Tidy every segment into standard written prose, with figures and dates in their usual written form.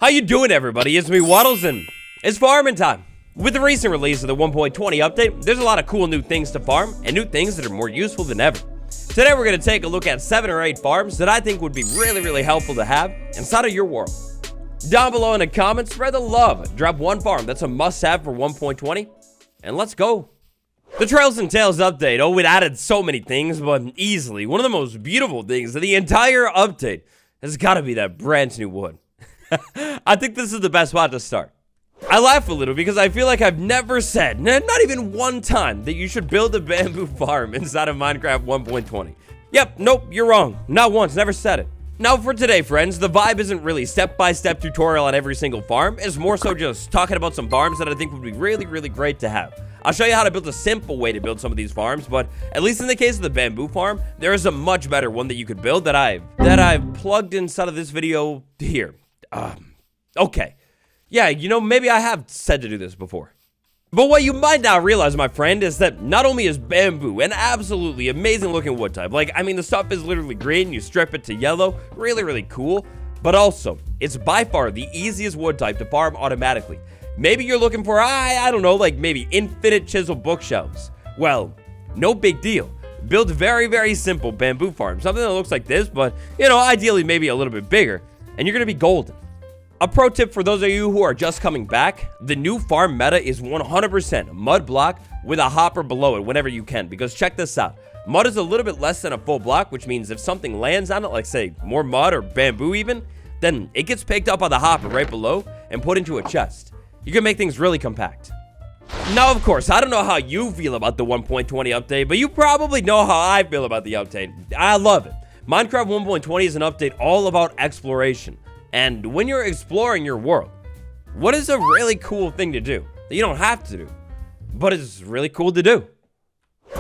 How you doing, everybody? It's me, Waddles, and it's farming time. With the recent release of the 1.20 update, there's a lot of cool new things to farm, and new things that are more useful than ever. Today, we're going to take a look at 7 or 8 farms that I think would be really helpful to have inside of your world. Down below in the comments, spread the love. Drop one farm that's a must-have for 1.20, and let's go. The Trails and Tales update, it added so many things, but easily, one of the most beautiful things of the entire update has got to be that brand new wood. I think this is the best spot to start. I laugh a little because I feel like I've never said, not even one time, that you should build a bamboo farm inside of Minecraft 1.20. Yep, nope, you're wrong. Not once, never said it. Now for today, friends, the vibe isn't really step-by-step tutorial on every single farm. It's more so just talking about some farms that I think would be really great to have. I'll show you how to build a simple way to build some of these farms, but at least in the case of the bamboo farm, there is a much better one that you could build that I've plugged inside of this video here. Okay. Yeah, maybe I have said to do this before. But what you might not realize, my friend, is that not only is bamboo an absolutely amazing looking wood type, the stuff is literally green, you strip it to yellow, really cool, but also, it's by far the easiest wood type to farm automatically. Maybe you're looking for, I don't know, maybe infinite chisel bookshelves. Well, no big deal. Build very simple bamboo farm, something that looks like this, but, ideally maybe a little bit bigger, and you're gonna be golden. A pro tip for those of you who are just coming back, the new farm meta is 100% mud block with a hopper below it whenever you can, because check this out. Mud is a little bit less than a full block, which means if something lands on it, like say more mud or bamboo even, then it gets picked up on the hopper right below and put into a chest. You can make things really compact. Now, of course, I don't know how you feel about the 1.20 update, but you probably know how I feel about the update. I love it. Minecraft 1.20 is an update all about exploration. And when you're exploring your world, what is a really cool thing to do that you don't have to do, but it's really cool to do?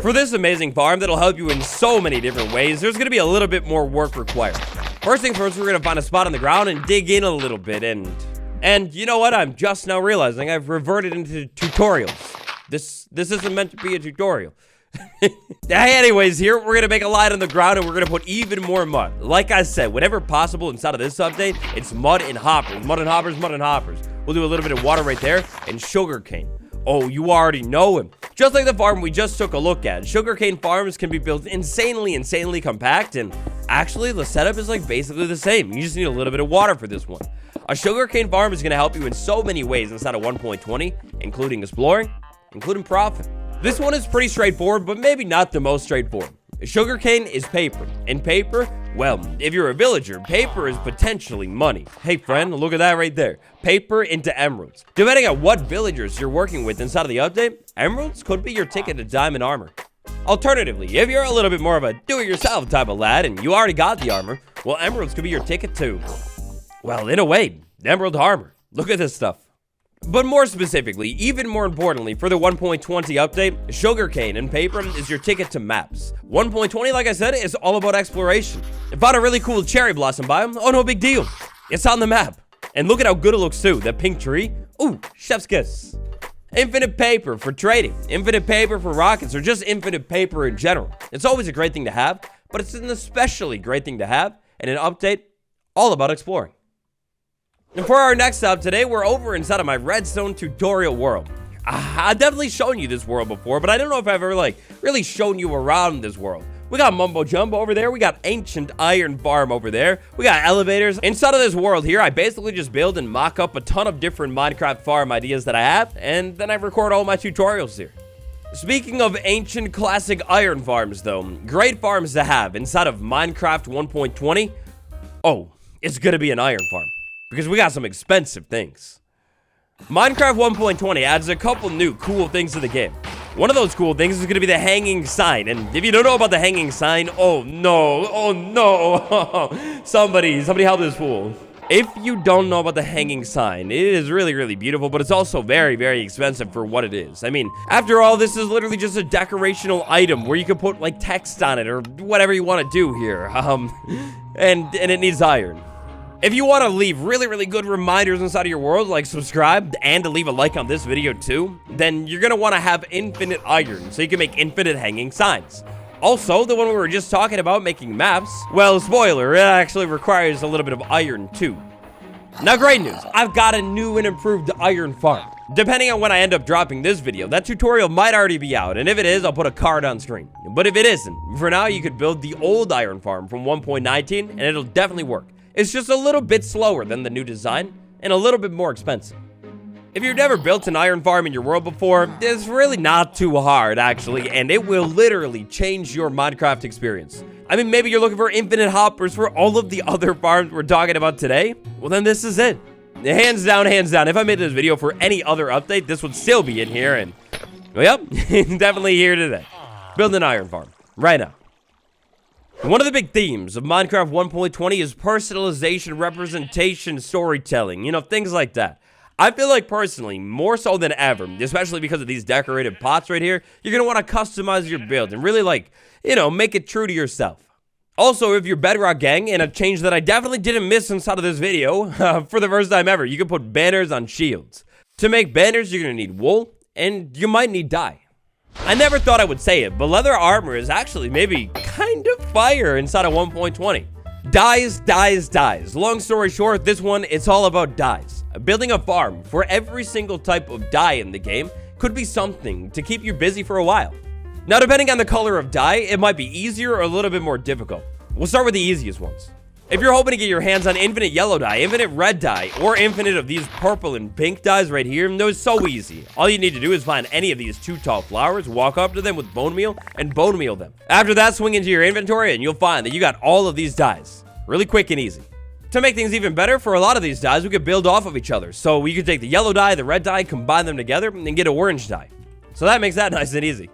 For this amazing farm that'll help you in so many different ways, there's going to be a little bit more work required. First things first, we're going to find a spot on the ground and dig in a little bit. And you know what? I'm just now realizing I've reverted into tutorials. This isn't meant to be a tutorial. Anyways, here we're gonna make a line on the ground and we're gonna put even more mud. Like I said, whenever possible inside of this update, it's mud and hoppers. Mud and hoppers. We'll do a little bit of water right there and sugarcane. Oh, you already know him. Just like the farm we just took a look at, sugarcane farms can be built insanely compact, and actually the setup is basically the same. You just need a little bit of water for this one. A sugarcane farm is gonna help you in so many ways inside of 1.20, including exploring, including profit. This one is pretty straightforward, but maybe not the most straightforward. Sugarcane is paper, and paper, well, if you're a villager, paper is potentially money. Hey friend, look at that right there. Paper into emeralds. Depending on what villagers you're working with inside of the update, emeralds could be your ticket to diamond armor. Alternatively, if you're a little bit more of a do-it-yourself type of lad and you already got the armor, well, emeralds could be your ticket to, well, in a way, emerald armor. Look at this stuff. But more specifically, even more importantly, for the 1.20 update, sugarcane and paper is your ticket to maps. 1.20, like I said, is all about exploration. If I found a really cool cherry blossom biome, oh no big deal. It's on the map. And look at how good it looks too, that pink tree. Ooh, chef's kiss. Infinite paper for trading, infinite paper for rockets, or just infinite paper in general. It's always a great thing to have, but it's an especially great thing to have in an update all about exploring. And for our next stop today, we're over inside of my redstone tutorial world. I've definitely shown you this world before, but I don't know if I've ever really shown you around this world. We got Mumbo Jumbo over there. We got Ancient Iron Farm over there. We got elevators. Inside of this world here, I basically just build and mock up a ton of different Minecraft farm ideas that I have, and then I record all my tutorials here. Speaking of ancient classic iron farms though, great farms to have inside of Minecraft 1.20, oh, it's gonna be an iron farm. Because we got some expensive things. Minecraft 1.20 adds a couple new cool things to the game. One of those cool things is going to be the hanging sign. And if you don't know about the hanging sign, oh no, somebody help this fool. If you don't know about the hanging sign, it is really beautiful, but it's also very expensive for what it is. I mean, after all, this is literally just a decorational item where you can put text on it or whatever you want to do here. And it needs iron. If you want to leave really good reminders inside of your world, like subscribe and to leave a like on this video too, then you're going to want to have infinite iron so you can make infinite hanging signs. Also, the one we were just talking about, making maps, well, spoiler, it actually requires a little bit of iron too. Now, great news, I've got a new and improved iron farm. Depending on when I end up dropping this video, that tutorial might already be out, and if it is, I'll put a card on screen. But if it isn't, for now, you could build the old iron farm from 1.19, and it'll definitely work. It's just a little bit slower than the new design, and a little bit more expensive. If you've never built an iron farm in your world before, it's really not too hard, actually, and it will literally change your Minecraft experience. I mean, maybe you're looking for infinite hoppers for all of the other farms we're talking about today? Well, then this is it. Hands down, if I made this video for any other update, this would still be in here, and, well, yep, definitely here today. Build an iron farm, right now. One of the big themes of Minecraft 1.20 is personalization, representation, storytelling, you know, things like that. I feel like personally, more so than ever, especially because of these decorated pots right here, you're going to want to customize your build and really, like, you know, make it true to yourself. Also, if you're Bedrock gang, and a change that I definitely didn't miss inside of this video, for the first time ever, you can put banners on shields. To make banners, you're going to need wool, and you might need dye. I never thought I would say it, but leather armor is actually maybe kind of fire inside of 1.20. Dyes. Long story short, this one, it's all about dyes. Building a farm for every single type of dye in the game could be something to keep you busy for a while. Now, depending on the color of dye, it might be easier or a little bit more difficult. We'll start with the easiest ones. If you're hoping to get your hands on infinite yellow dye, infinite red dye, or infinite of these purple and pink dyes right here, those so easy. All you need to do is find any of these 2 tall flowers, walk up to them with bone meal, and bone meal them. After that, swing into your inventory and you'll find that you got all of these dyes. Really quick and easy. To make things even better, for a lot of these dyes, we could build off of each other. So we could take the yellow dye, the red dye, combine them together, and get an orange dye. So that makes that nice and easy.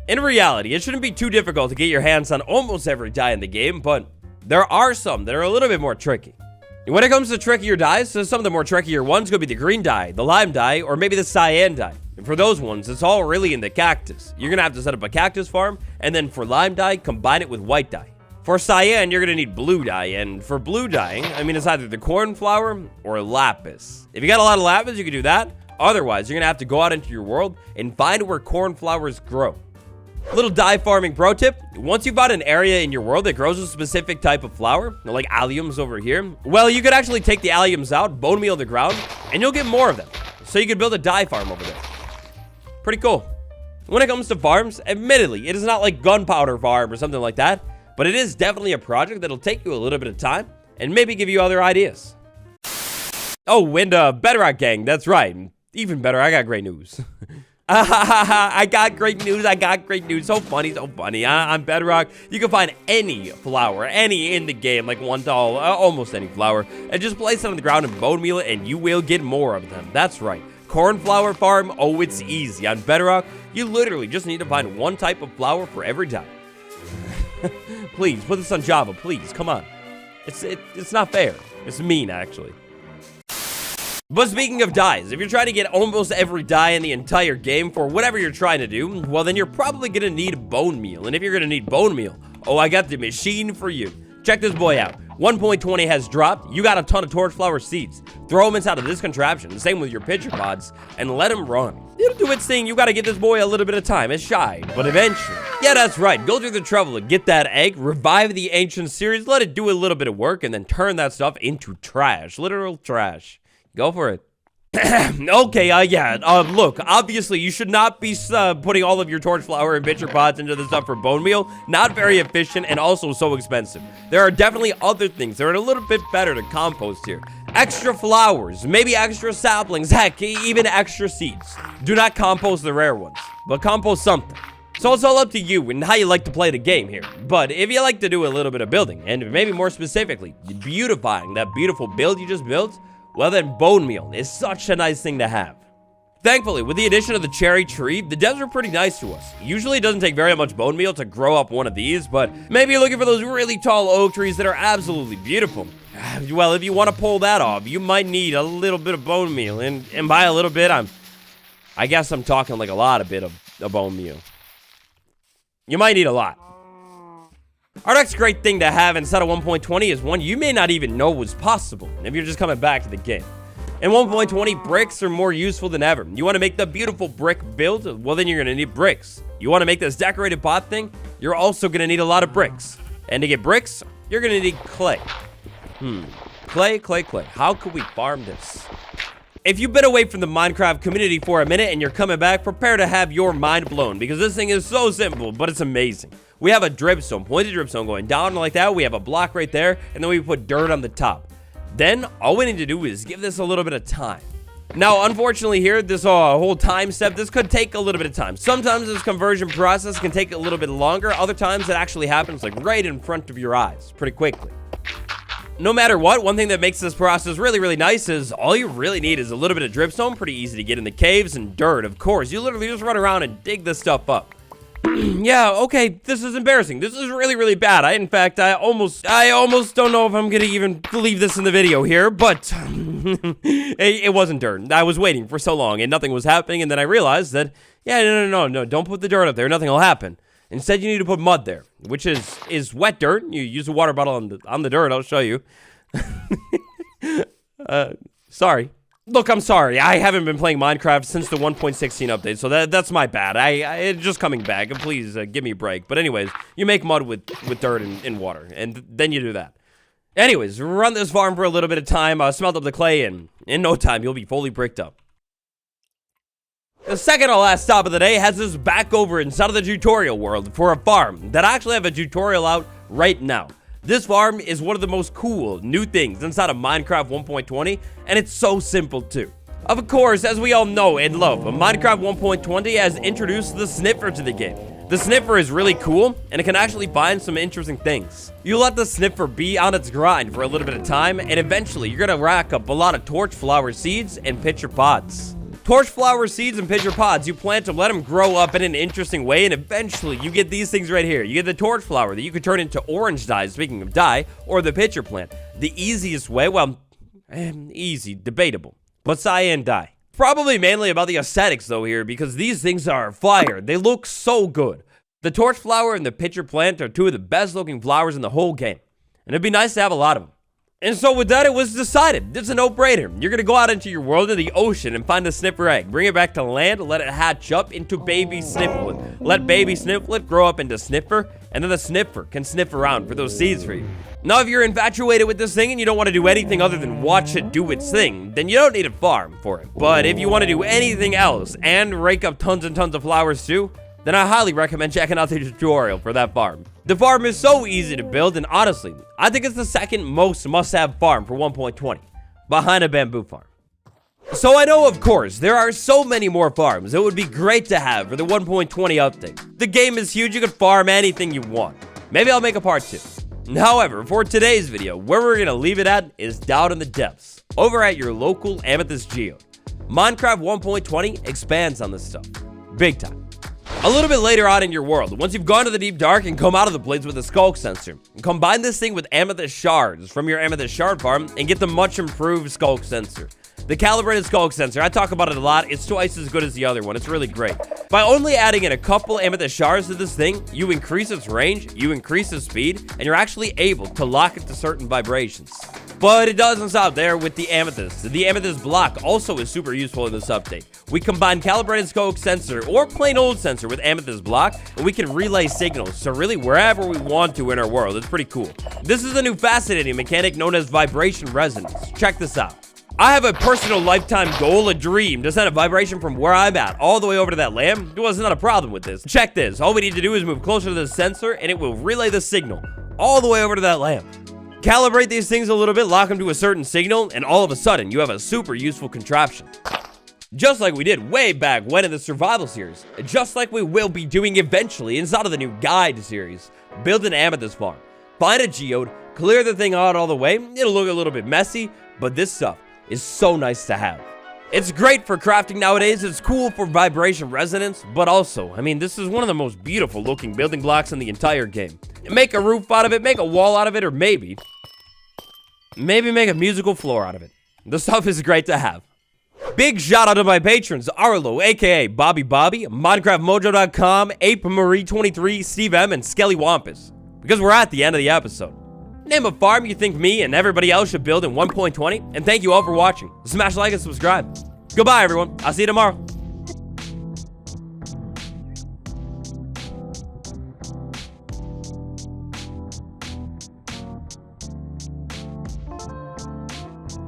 In reality, it shouldn't be too difficult to get your hands on almost every dye in the game, but there are some that are a little bit more tricky. When it comes to trickier dyes, so some of the more trickier ones could be the green dye, the lime dye, or maybe the cyan dye. And for those ones, it's all really in the cactus. You're going to have to set up a cactus farm, and then for lime dye, combine it with white dye. For cyan, you're going to need blue dye, and for blue dyeing, I mean, it's either the cornflower or lapis. If you got a lot of lapis, you can do that. Otherwise, you're going to have to go out into your world and find where cornflowers grow. Little dye farming pro tip, once you've got an area in your world that grows a specific type of flower, like alliums over here, well, you could actually take the alliums out, bone meal the ground, and you'll get more of them. So you could build a dye farm over there. Pretty cool. When it comes to farms, admittedly, it is not like gunpowder farm or something like that, but it is definitely a project that'll take you a little bit of time and maybe give you other ideas. Oh, and Bedrock gang, that's right. Even better, I got great news. I got great news. So funny. I'm Bedrock. You can find any flower, any in the game, like one tall, almost any flower, and just place it on the ground and bone meal it, and you will get more of them. That's right. Cornflower farm, oh, it's easy. On Bedrock, you literally just need to find one type of flower for every dye. Please, put this on Java, please. Come on. It's not fair. It's mean, actually. But speaking of dyes, if you're trying to get almost every dye in the entire game for whatever you're trying to do, well, then you're probably going to need bone meal. And if you're going to need bone meal, oh, I got the machine for you. Check this boy out. 1.20 has dropped. You got a ton of torchflower seeds. Throw them inside of this contraption. Same with your pitcher pods. And let them run. It'll do its thing. You got to give this boy a little bit of time. It's shy, but eventually. Yeah, that's right. Go through the trouble to get that egg, revive the ancient series, let it do a little bit of work, and then turn that stuff into trash. Literal trash. Go for it. Okay, look, obviously you should not be putting all of your torchflower and pitcher pods into the stuff for bone meal. Not very efficient and also so expensive. There are definitely other things that are a little bit better to compost here. Extra flowers, maybe extra saplings, heck, even extra seeds. Do not compost the rare ones, but compost something. So it's all up to you and how you like to play the game here. But if you like to do a little bit of building, and maybe more specifically, beautifying that beautiful build you just built, well then bone meal is such a nice thing to have. Thankfully, with the addition of the cherry tree, the devs are pretty nice to us. Usually it doesn't take very much bone meal to grow up one of these, but maybe you're looking for those really tall oak trees that are absolutely beautiful. Well, if you want to pull that off, you might need a little bit of bone meal, and by a little bit, I guess I'm talking like a lot of bit of bone meal. You might need a lot. Our next great thing to have inside of 1.20 is one you may not even know was possible if you're just coming back to the game. In 1.20, bricks are more useful than ever. You want to make the beautiful brick build? Well, then you're going to need bricks. You want to make this decorated pot thing? You're also going to need a lot of bricks. And to get bricks, you're going to need clay. Clay, clay, clay. How could we farm this? If you've been away from the Minecraft community for a minute and you're coming back, prepare to have your mind blown because this thing is so simple, but it's amazing. We have a dripstone, pointed dripstone going down like that. We have a block right there, and then we put dirt on the top. Then all we need to do is give this a little bit of time. Now, unfortunately here, this whole time step, this could take a little bit of time. Sometimes this conversion process can take a little bit longer. Other times it actually happens like right in front of your eyes pretty quickly. No matter what, one thing that makes this process really, really nice is all you really need is a little bit of dripstone. Pretty easy to get in the caves, and dirt, of course. You literally just run around and dig this stuff up. Yeah, okay, this is embarrassing. This is really, really bad. I almost don't know if I'm gonna even leave this in the video here, but it wasn't dirt. I was waiting for so long and nothing was happening, and then I realized that, yeah, no, don't put the dirt up there. Nothing will happen. Instead, you need to put mud there, which is wet dirt. You use a water bottle on the dirt. I'll show you. Sorry. Look, I'm sorry. I haven't been playing Minecraft since the 1.16 update, so that's my bad. It's just coming back. Please give me a break. But anyways, you make mud with dirt and water, and then you do that. Anyways, run this farm for a little bit of time. Smelt up the clay, and in no time, you'll be fully bricked up. The second to last stop of the day has us back over inside of the tutorial world for a farm that I actually have a tutorial out right now. This farm is one of the most cool new things inside of Minecraft 1.20, and it's so simple too. Of course, as we all know and love, Minecraft 1.20 has introduced the Sniffer to the game. The Sniffer is really cool, and it can actually find some interesting things. You let the Sniffer be on its grind for a little bit of time, and eventually you're gonna rack up a lot of torch flower seeds and pitcher pods. Torch flower seeds and pitcher pods, you plant them, let them grow up in an interesting way, and eventually you get these things right here. You get the torch flower that you could turn into orange dye, speaking of dye, or the pitcher plant. The easiest way, well, easy, debatable, but cyan dye. Probably mainly about the aesthetics though here, because these things are fire. They look so good. The torch flower and the pitcher plant are two of the best looking flowers in the whole game, and it'd be nice to have a lot of them. And so with that, it was decided. It's a no-brainer. You're going to go out into your world in the ocean and find a sniffer egg. Bring it back to land, let it hatch up into baby snifflet. Let baby snifflet grow up into sniffer, and then the sniffer can sniff around for those seeds for you. Now, if you're infatuated with this thing and you don't want to do anything other than watch it do its thing, then you don't need a farm for it. But if you want to do anything else and rake up tons and tons of flowers too, then I highly recommend checking out the tutorial for that farm. The farm is so easy to build, and honestly, I think it's the second most must-have farm for 1.20, behind a bamboo farm. So I know, of course, there are so many more farms it would be great to have for the 1.20 update. The game is huge, you can farm anything you want. Maybe I'll make a part 2. However, for today's video, where we're gonna leave it at is down in the depths, over at your local Amethyst geode. Minecraft 1.20 expands on this stuff, big time. A little bit later on in your world, once you've gone to the deep dark and come out of the blades with a skulk sensor, combine this thing with amethyst shards from your amethyst shard farm and get the much improved skulk sensor. The calibrated skulk sensor, I talk about it a lot, it's twice as good as the other one, it's really great. By only adding in a couple amethyst shards to this thing, you increase its range, you increase its speed, and you're actually able to lock it to certain vibrations. But it doesn't stop there with the amethyst. The amethyst block also is super useful in this update. We combine calibrated skulk sensor or plain old sensor with amethyst block, and we can relay signals to really wherever we want to in our world. It's pretty cool. This is a new fascinating mechanic known as vibration resonance. Check this out. I have a personal lifetime goal, a dream, to send a vibration from where I'm at all the way over to that lamp. It was not a problem with this. Check this. All we need to do is move closer to the sensor, and it will relay the signal all the way over to that lamp. Calibrate these things a little bit, lock them to a certain signal, and all of a sudden, you have a super useful contraption. Just like we did way back when in the survival series, just like we will be doing eventually inside of the new guide series. Build an amethyst farm, find a geode, clear the thing out all the way. It'll look a little bit messy, but this stuff is so nice to have. It's great for crafting nowadays, it's cool for vibration resonance, but also, I mean, this is one of the most beautiful looking building blocks in the entire game. Make a roof out of it, make a wall out of it, or maybe make a musical floor out of it. The stuff is great to have. Big shout out to my patrons, Arlo, aka Bobby, MinecraftMojo.com, Ape Marie 23, Steve M, and Skelly Wampus. Because we're at the end of the episode. Name a farm you think me and everybody else should build in 1.20, and thank you all for watching. Smash like and subscribe. Goodbye, everyone. I'll see you tomorrow.